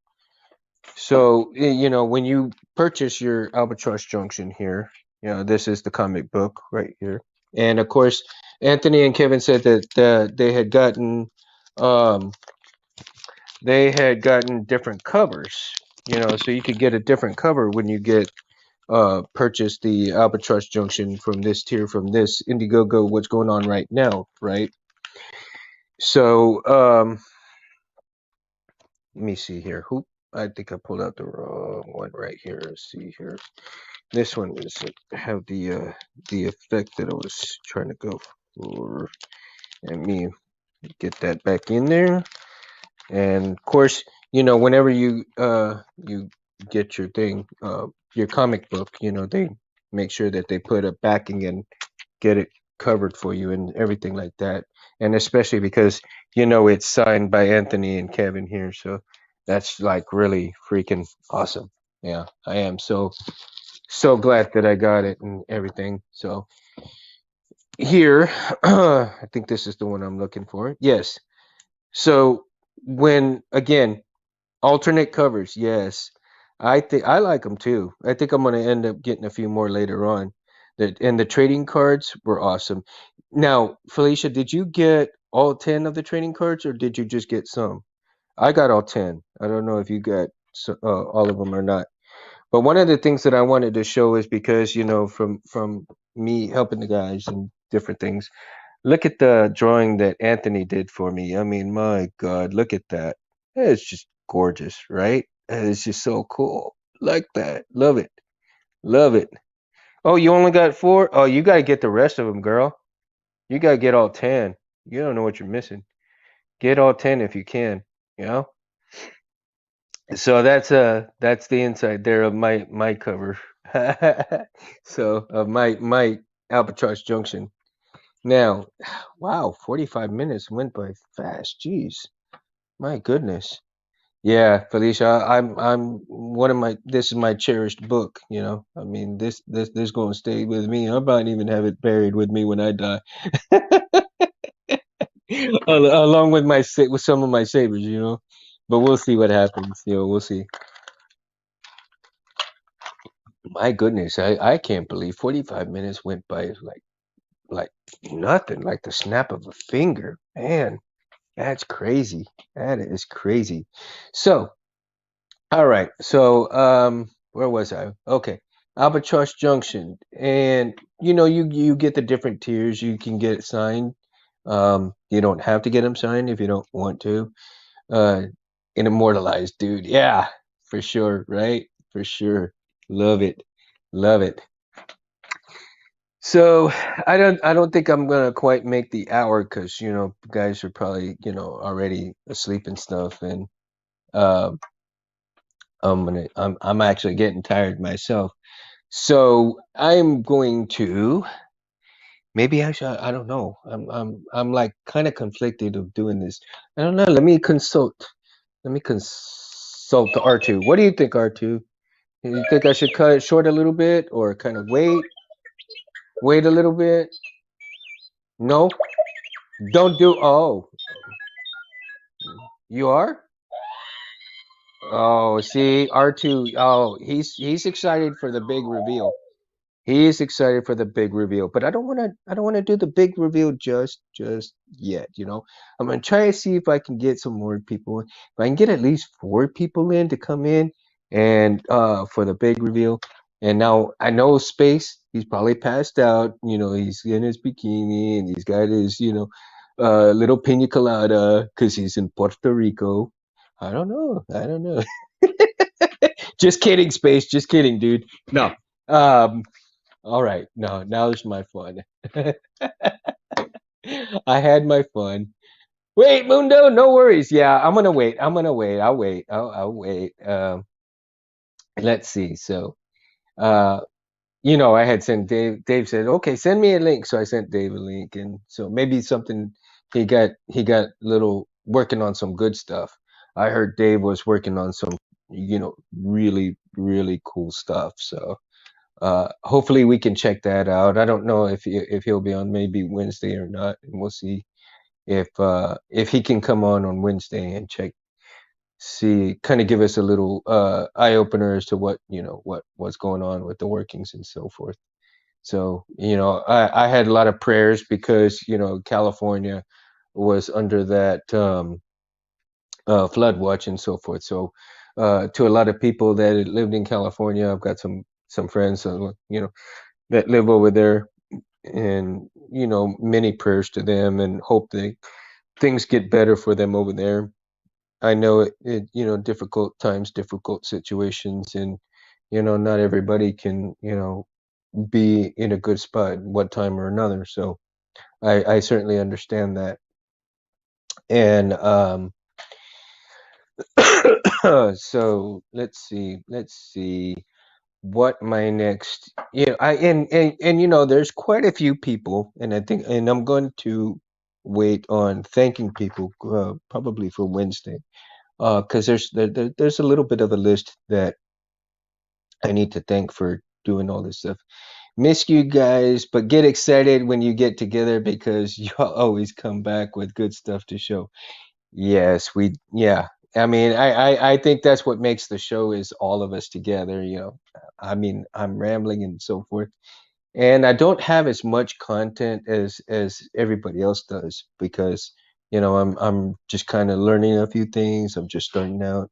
So, when you purchase your Albatross Junction here, this is the comic book right here. And of course, Anthony and Kevin said that um, they had gotten different covers, so you could get a different cover when you get purchase the Albatross Junction from this tier, from this Indiegogo, what's going on right now, right? So, let me see here. I think I pulled out the wrong one right here. Let's see here. This one was have the effect that I was trying to go for. Let me get that back in there. And of course, whenever you get your thing, your comic book, they make sure that they put a backing and get it covered for you and everything like that. And especially because it's signed by Anthony and Kevin here, so that's like really freaking awesome. Yeah, I am so glad that I got it and everything. So here, I think this is the one I'm looking for. Yes. So when again, alternate covers, yes. I think I like them too. I think I'm gonna end up getting a few more later on. And the trading cards were awesome. Now, Felicia, did you get all 10 of the trading cards or did you just get some? I got all 10. I don't know if you got all of them or not. But one of the things that I wanted to show is because from me helping the guys and different things. Look at the drawing that Anthony did for me. I mean, my God, look at that. It's just gorgeous, right? It's just so cool. Like that. Love it. Love it. Oh, you only got 4? Oh, you got to get the rest of them, girl. You got to get all 10. You don't know what you're missing. Get all 10 if you can, you know? So that's the inside there of my cover. So of my Albatross Junction. Now, wow, 45 minutes went by fast. Jeez, my goodness. Yeah, Felicia, I'm one of my this is my cherished book, I mean, this going to stay with me. I might even have it buried with me when I die. Along with with some of my savers. But we'll see what happens, we'll see. My goodness, I can't believe 45 minutes went by like nothing, like the snap of a finger. Man, that's crazy. That is crazy. So, all right. So, where was I? Okay, Albatross Junction, and you get the different tiers. You can get it signed. You don't have to get them signed if you don't want to. Uh, an immortalized dude. Yeah, for sure. Right, for sure. Love it. Love it. So I don't think I'm gonna quite make the hour because guys are probably already asleep and stuff, and uh, I'm actually getting tired myself. So I'm going to maybe I don't know. I'm like kind of conflicted of doing this. I don't know. Let me consult the R2. What do you think, R2? You think I should cut it short a little bit or kind of wait a little bit? No, don't do. Oh, you are. Oh, see, R2. Oh, he's excited for the big reveal. He is excited for the big reveal, but I don't want to do the big reveal just yet, you know. I'm gonna try to see if I can get some more people. If I can get at least 4 people in to come in and for the big reveal. And now I know Space, he's probably passed out, you know, he's in his bikini and he's got his, you know, little pina colada because he's in Puerto Rico. I don't know. I don't know. Just kidding, Space. Just kidding, dude. No. Um, all right. No, now's my fun. I had my fun. Wait, Mundo, no worries. Yeah, I'm gonna wait. I'm gonna wait. I'll wait. I'll wait. Let's see. So, uh, you know, I had sent Dave. Dave said, "Okay, send me a link." So I sent Dave a link, and so maybe something he got a little working on some good stuff. I heard Dave was working on some, you know, really cool stuff. So hopefully we can check that out. I don't know if he'll be on maybe Wednesday or not, and we'll see if he can come on Wednesday and check, see, kind of give us a little eye opener as to what, you know, what's going on with the workings and so forth. So, you know, I had a lot of prayers because, you know, California was under that flood watch and so forth. So, to a lot of people that had lived in California, I've got some friends, you know, that live over there, and you know, many prayers to them, and hope they things get better for them over there. I know it you know, difficult times, difficult situations, and you know, not everybody can, you know, be in a good spot at one time or another. So I certainly understand that. And so let's see what my next, yeah, I and you know, there's quite a few people, and I think, and I'm going to wait on thanking people probably for Wednesday, because there's a little bit of a list that I need to thank for doing all this stuff. Miss you guys, but get excited when you get together because you always come back with good stuff to show. Yes, yeah. I mean, I think that's what makes the show is all of us together, you know. I mean, I'm rambling and so forth. And I don't have as much content as everybody else does because, you know, I'm just kind of learning a few things. I'm just starting out.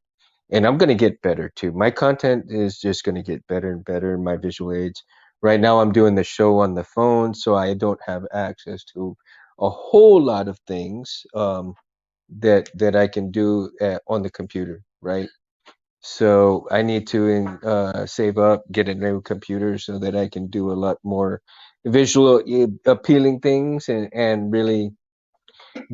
And I'm going to get better too. My content is just going to get better and better, my visual aids. Right now I'm doing the show on the phone, so I don't have access to a whole lot of things. That I can do on the computer, right? So I need to save up, get a new computer so that I can do a lot more visual appealing things, and really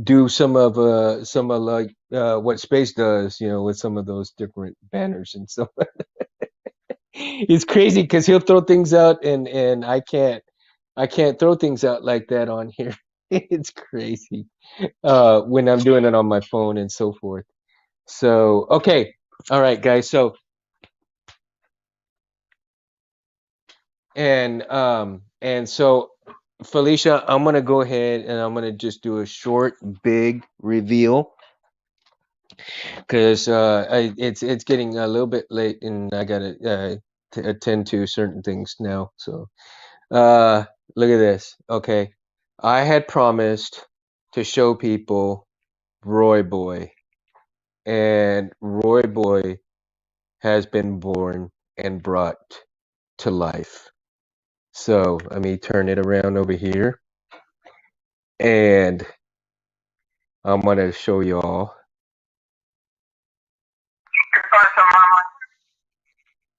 do some of like what Space does, you know, with some of those different banners and so. It's crazy because he'll throw things out, and I can't throw things out like that on here. It's crazy when I'm doing it on my phone and so forth. So, okay. All right, guys. So, and so Felicia, I'm gonna go ahead and I'm gonna just do a short, big reveal because it's getting a little bit late and I gotta attend to certain things now. So, uh, look at this. Okay, I had promised to show people Roy Boy, and Roy Boy has been born and brought to life. So let me turn it around over here, and I'm gonna show y'all.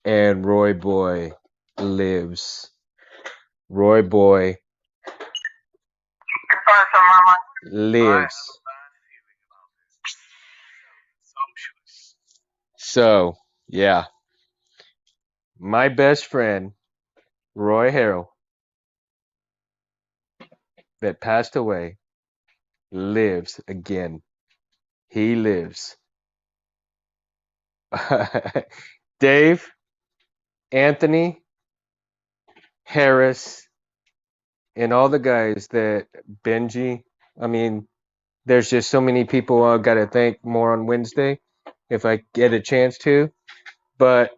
And Roy Boy lives. Roy Boy lives. So yeah, my best friend Roy Harrell that passed away lives again. He lives. Dave, Anthony, Harris, and all the guys that Benji. I mean, there's just so many people I gotta thank more on Wednesday if I get a chance to. But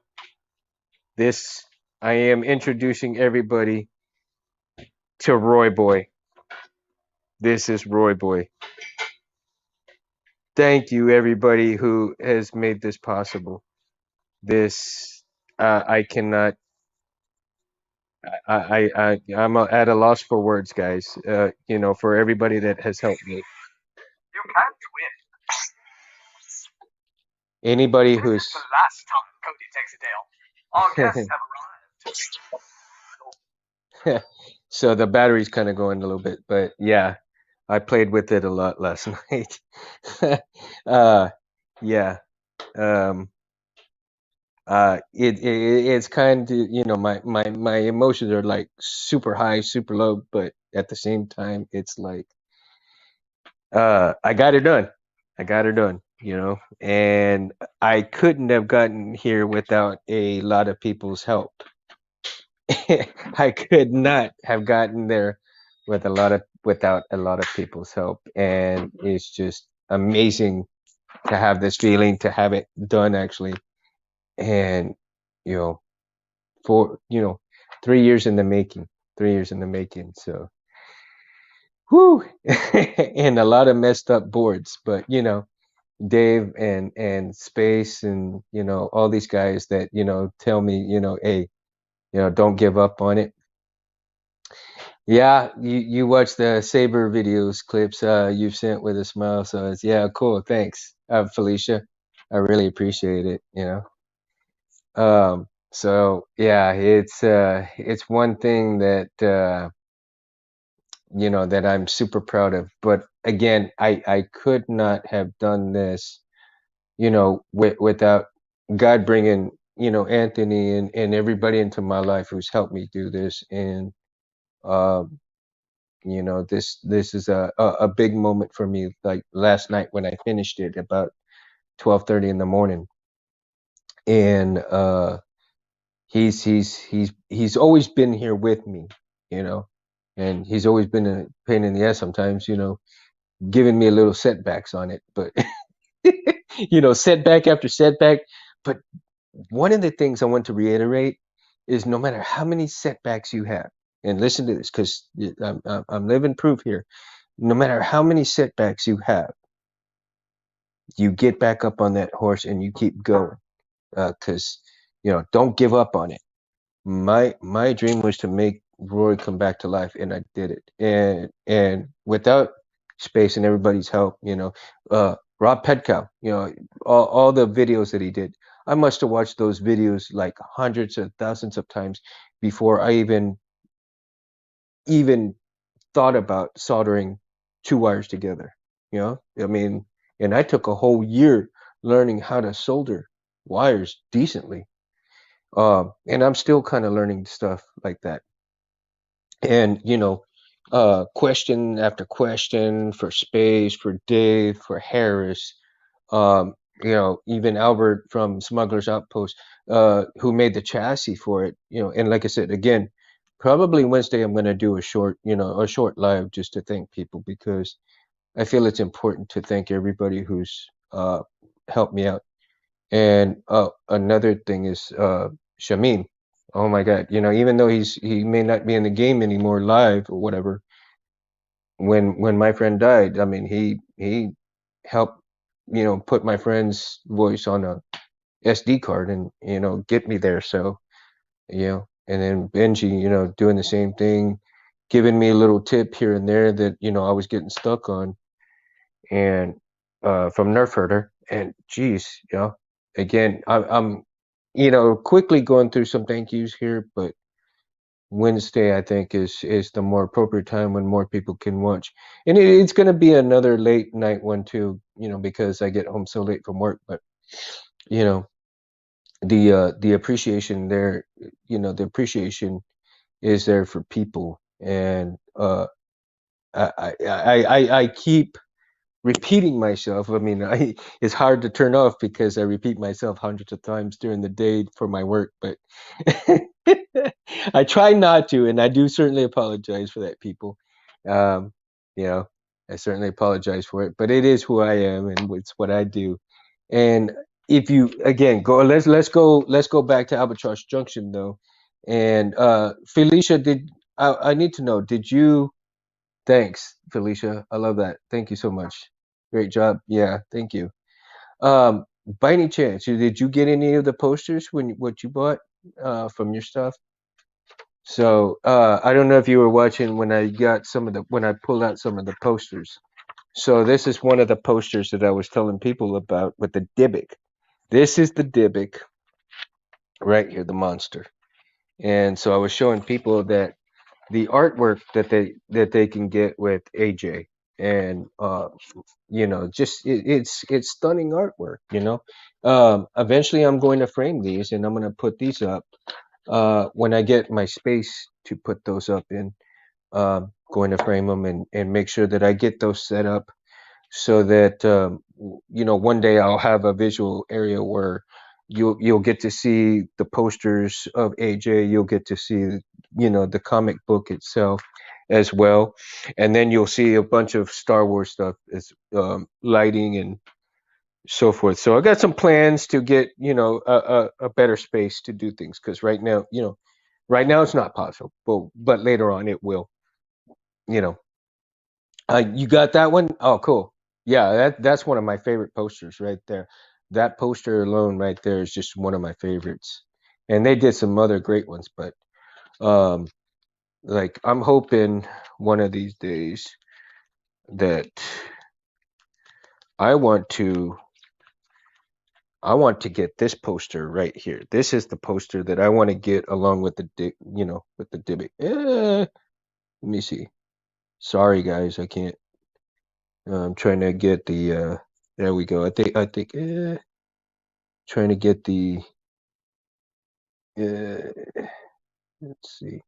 this, I am introducing everybody to Roy Boy. This is Roy Boy. Thank you, everybody who has made this possible. This, I cannot. I'm at a loss for words, guys. For everybody that has helped me. You can't win. Anybody This who's is the last time Cody takes a day off. Our guests have arrived. so the battery's kind of going a little bit, but yeah, I played with it a lot last night. uh, yeah. Um, it's kind of, my emotions are like super high, super low, but at the same time, it's like, I got it done. I got it done, and I couldn't have gotten here without a lot of people's help. I could not have gotten there without a lot of people's help, and it's just amazing to have this feeling, to have it done actually, and you know, for 3 years in the making, 3 years in the making. So, whoo, and a lot of messed up boards, but Dave and Space and all these guys that tell me hey, don't give up on it. Yeah, you watch the Saber videos clips you've sent with a smile, so it's yeah, cool, thanks, Felicia. I really appreciate it, so yeah, it's one thing that that I'm super proud of. But again, I could not have done this, without God bringing, Anthony and everybody into my life who's helped me do this. And um this is a big moment for me, like last night when I finished it about 12:30 in the morning. And he's always been here with me, you know and he's always been a pain in the ass sometimes, giving me a little setbacks on it, but setback after setback. But one of the things I want to reiterate is no matter how many setbacks you have, and listen to this because I'm living proof here. No matter how many setbacks you have, you get back up on that horse and you keep going. Because don't give up on it. My dream was to make Roy come back to life, and I did it. And without Space and everybody's help, Rob Petkow, all the videos that he did, I must have watched those videos like hundreds of thousands of times before I even thought about soldering two wires together. I mean, and I took a whole year learning how to solder wires decently. And I'm still kind of learning stuff like that. And question after question for Space, for Dave, for Harris, even Albert from Smugglers Outpost, who made the chassis for it. And like I said again, probably Wednesday I'm going to do a short live just to thank people, because I feel it's important to thank everybody who's helped me out. And another thing is Shamim. Oh my God! Even though he may not be in the game anymore live or whatever, when my friend died, I mean he helped put my friend's voice on a SD card and get me there. So and then Benji, doing the same thing, giving me a little tip here and there that I was getting stuck on, and from Nerf Herder. And geez, again, I'm quickly going through some thank yous here, but Wednesday I think is the more appropriate time when more people can watch, and it's going to be another late night one too, because I get home so late from work. But you know, the appreciation there, the appreciation is there for people, and I keep repeating myself. I mean, it's hard to turn off because I repeat myself hundreds of times during the day for my work, but I try not to, and I do certainly apologize for that, people. Um, you know, I certainly apologize for it, but it is who I am, and it's what I do. And if you again go, let's go back to Albatross Junction though. And Felicia, did I need to know? Did you? Thanks, Felicia. I love that. Thank you so much. Great job. Yeah, thank you. By any chance, did you get any of the posters when what you bought from your stuff? So I don't know if you were watching when I got some of the when I pulled out some of the posters. So this is one of the posters that I was telling people about with the Dybbuk. This is the Dybbuk right here, the monster. And so I was showing people that the artwork that they can get with AJ, and just it's stunning artwork. Eventually I'm going to frame these, and I'm going to put these up when I get my space to put those up in. Going to frame them and make sure that I get those set up so that one day I'll have a visual area where you'll get to see the posters of AJ. You'll get to see the comic book itself as well, and then you'll see a bunch of Star Wars stuff as lighting and so forth. So I got some plans to get a better space to do things, because right now it's not possible, but later on it will. You know, you got that one? Oh, cool. Yeah, that's one of my favorite posters right there. That poster alone right there is just one of my favorites. And they did some other great ones, but um like I'm hoping one of these days that I want to I want to get this poster right here. This is the poster that I want to get along with with the Dybbuk. Let me see. Sorry guys, I can't. I'm trying to get the there we go. I think trying to get the uh, let's see,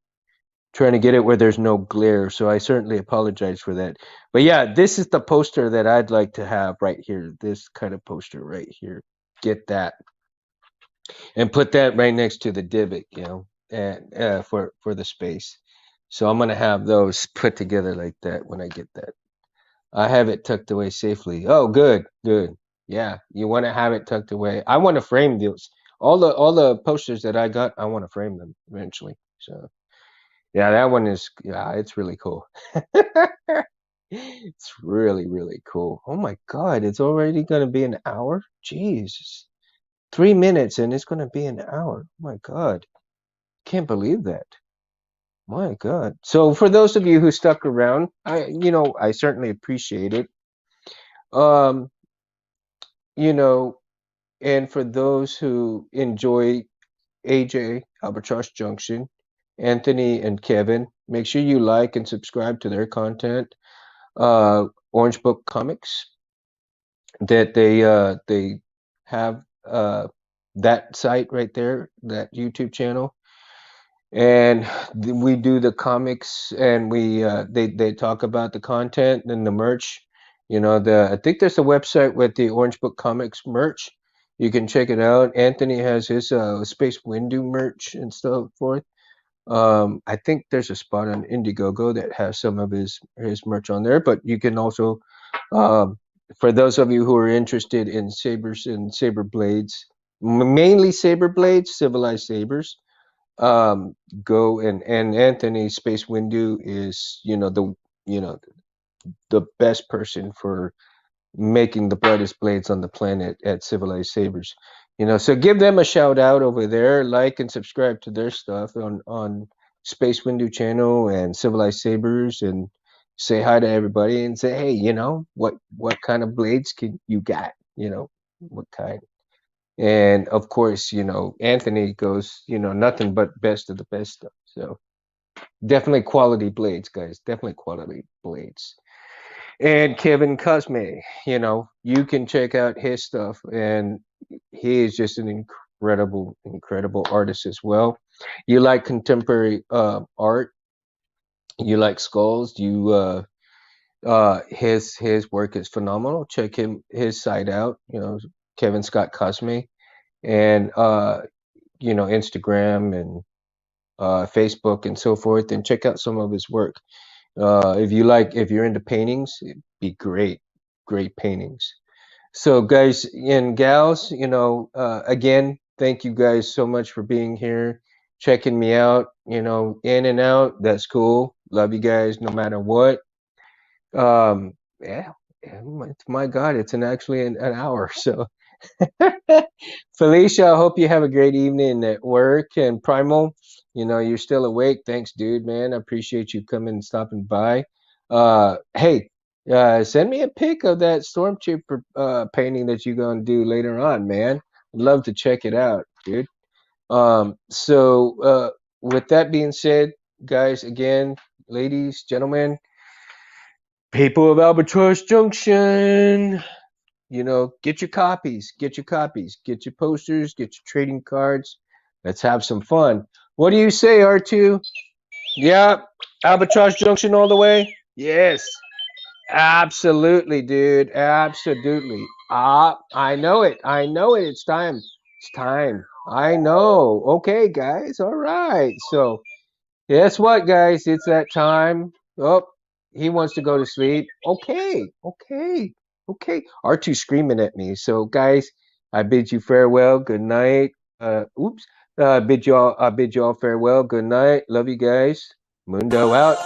trying to get it where there's no glare, so I certainly apologize for that. But yeah, this is the poster that I'd like to have right here, this kind of poster right here. Get that and put that right next to the divot, and for the space. So I'm gonna have those put together like that when I get that. I have it tucked away safely. Oh, good, good. Yeah, you want to have it tucked away. I want to frame those. All the posters that I got, I want to frame them eventually. So yeah, that one is yeah, it's really cool. It's really, really cool. Oh my God, it's already gonna be an hour? Jesus. 3 minutes and it's gonna be an hour. Oh my God. Can't believe that. My God. So for those of you who stuck around, I certainly appreciate it. Um, you know, and for those who enjoy AJ, Albatross Junction, Anthony and Kevin, make sure you like and subscribe to their content. Orange Book Comics, that they have that site right there, that YouTube channel, and we do the comics, and they talk about the content and the merch. I think there's a website with the Orange Book Comics merch. You can check it out. Anthony has his Space Windu merch and so forth. I think there's a spot on Indiegogo that has some of his merch on there, but you can also, um, for those of you who are interested in sabers and saber blades, mainly saber blades, civilized sabers, um, go and Anthony Space Windu is you know the best person for making the brightest blades on the planet at Civilized Sabers. So give them a shout out over there. Like and subscribe to their stuff on Space Window channel and Civilized Sabers, and say hi to everybody and say, hey, what kind of blades can you got? What kind? And of course, Anthony goes, nothing but best of the best stuff. So definitely quality blades, guys. Definitely quality blades. And Kevin Cosme, you can check out his stuff, and he is just an incredible, incredible artist as well. You like contemporary art, you like skulls, his work is phenomenal. Check his site out, Kevin Scott Cosme, and Instagram, and Facebook and so forth, and check out some of his work. If you're into paintings, it'd be great paintings. So, guys and gals, again, thank you guys so much for being here, checking me out. In and out. That's cool. Love you guys, no matter what. Yeah, yeah, my God, it's actually an hour. So, Felicia, I hope you have a great evening at work. And Primal, you're still awake. Thanks, dude, man. I appreciate you coming and stopping by. Hey, send me a pic of that Stormtrooper painting that you're gonna do later on, man. I'd love to check it out, dude. With that being said, guys, again, ladies, gentlemen, people of Albatross Junction. Get your copies, get your posters, get your trading cards. Let's have some fun. What do you say, R2? Yeah, Albatross Junction all the way? Yes, absolutely, dude. Absolutely. I know it. I know it. It's time. It's time. I know. Okay, guys. All right. So, guess what, guys? It's that time. Oh, he wants to go to sleep. Okay, okay, okay. R2 screaming at me. So, guys, I bid you farewell. Good night. Oops. I bid you all farewell. Good night. Love you guys. Mundo out.